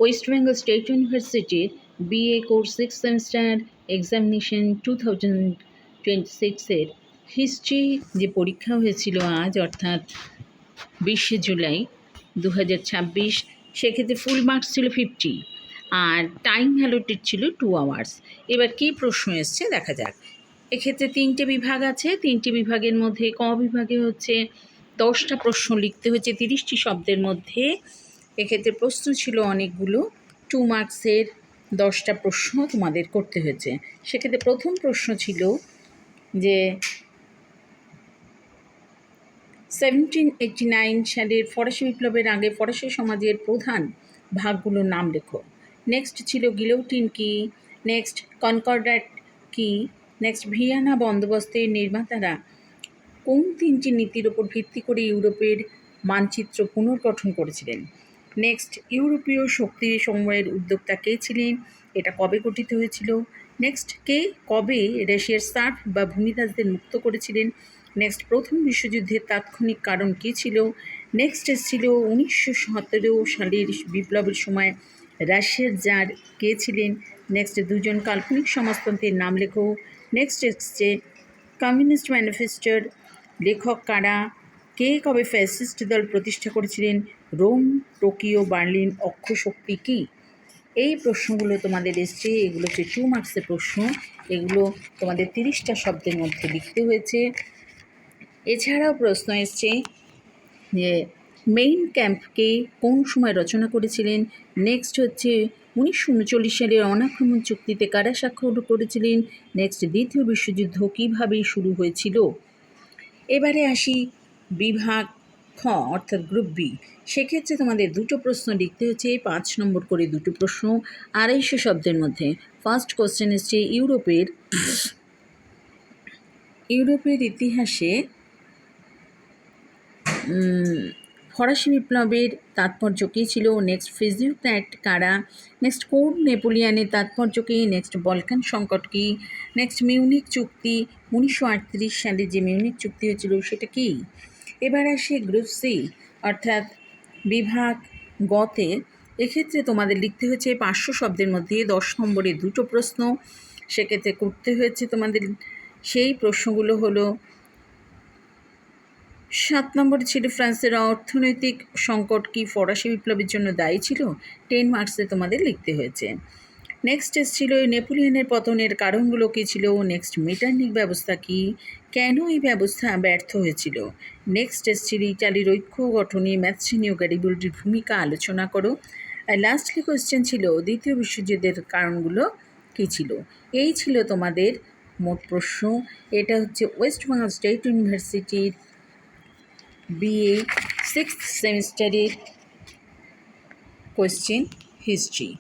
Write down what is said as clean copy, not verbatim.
West Bengal state ইউনিভার্সিটির BA course 6th semester examination 2026-এর history যে পরীক্ষা হয়েছিল আজ, অর্থাৎ 20শে জুলাই 2026, সেক্ষেত্রে ফুল মার্কস ছিল 50 আর টাইম অ্যালোটেড ছিল 2 আওয়ার্স। এবার কী প্রশ্ন এসছে দেখা যাক। এক্ষেত্রে 3টে বিভাগ আছে। 3টে বিভাগের মধ্যে ক বিভাগে হচ্ছে 10টা প্রশ্ন লিখতে হচ্ছে 30টি শব্দের মধ্যে। এক্ষেত্রে প্রশ্ন ছিল অনেকগুলো, 2 মার্কসের 10টা প্রশ্ন তোমাদের করতে হয়েছে। সেক্ষেত্রে প্রথম প্রশ্ন ছিল যে 1789 সালের ফরাসি বিপ্লবের আগে ফরাসি সমাজের প্রধান ভাগগুলোর নাম লেখো। নেক্সট ছিল গিলোটিন কি, নেক্সট কনকর্ডাট কি, নেক্সট ভিয়েনা বন্দোবস্তের নির্মাতারা কোন 3টি নীতির ওপর ভিত্তি করে ইউরোপের মানচিত্র পুনর্গঠন করেছিলেন। নেক্সট ইউরোপীয় শক্তি সময়ের উদ্যোক্তা কে ছিলেন, এটা কবে গঠিত হয়েছিল। নেক্সট কে কবে রাশিয়ার সার্ফ বা ভূমিদাসদের মুক্ত করেছিলেন। নেক্সট প্রথম বিশ্বযুদ্ধের তাৎক্ষণিক কারণ কী ছিল। নেক্সট এসেছিল 1917 সালের বিপ্লবের সময় রাশিয়ার জার কে ছিলেন। নেক্সট 2জন কাল্পনিক সমাজতন্ত্রের নাম লেখো। নেক্সট এসছে কমিউনিস্ট ম্যানিফেস্টোর লেখক কারা, কে কবে ফ্যাসিস্ট দল প্রতিষ্ঠা করেছিলেন, রোম, টোকিও, বার্লিন অক্ষশক্তি কী। এই প্রশ্নগুলো তোমাদের এসছে। এগুলো হচ্ছে 2 মার্কসের প্রশ্ন। এগুলো তোমাদের 30টা শব্দের মধ্যে লিখতে হয়েছে। এছাড়াও প্রশ্ন এসছে যে মেইন ক্যাম্পকে কোন সময় রচনা করেছিলেন। নেক্সট হচ্ছে 1939 সালের অনাক্রমণ চুক্তিতে কারা স্বাক্ষর করেছিলেন। নেক্সট দ্বিতীয় বিশ্বযুদ্ধ কীভাবে শুরু হয়েছিল। এবারে আসি বিভাগ খ অর্থাৎ গ্রুপ বি। সেক্ষেত্রে তোমাদের 2টো প্রশ্ন লিখতে হচ্ছে, 5 নম্বর করে 2টো প্রশ্ন 250 শব্দের মধ্যে। ফার্স্ট কোশ্চেন এসছে ইউরোপের ইতিহাসে ফরাসি বিপ্লবের তাৎপর্য কী ছিল। নেক্সট ফিজিওক্র্যাট কারা। নেক্সট কোড নেপোলিয়ানের তাৎপর্য কী। নেক্সট বলকান সংকট কী। নেক্সট মিউনিক চুক্তি 1938 সালে যে মিউনিক চুক্তি হয়েছিল সেটা কী। এবার আসে গ্রুপ সি অর্থাৎ বিভাগ গতে। এক্ষেত্রে তোমাদের লিখতে হয়েছে 500 শব্দের মধ্যে 10 নম্বরে 2টো প্রশ্ন। সেক্ষেত্রে করতে হয়েছে তোমাদের সেই প্রশ্নগুলো হলো 7 নম্বরে ছিল ফ্রান্সের অর্থনৈতিক সংকট কি ফরাসি বিপ্লবের জন্য দায়ী ছিল। 10 মার্কসে তোমাদের লিখতে হয়েছে। নেক্সট ছিল নেপোলিয়নের পতনের কারণগুলো কী ছিল। নেক্সট মেটার্নিক ব্যবস্থা কি, কেন এই ব্যবস্থা ব্যর্থ হয়েছিল। নেক্সট ছিল ইটালির ঐক্য গঠনে ম্যাথসিনি ও গ্যারিবল্ডির ভূমিকা আলোচনা করো। আর লাস্টলি কোয়েশ্চেন ছিল দ্বিতীয় বিশ্বযুদ্ধের কারণগুলো কী ছিল। এই ছিল তোমাদের মোট প্রশ্ন। এটা হচ্ছে ওয়েস্ট বেঙ্গল স্টেট ইউনিভার্সিটির BA 6th সেমিস্টারের কোয়েশ্চেন হিস্ট্রি।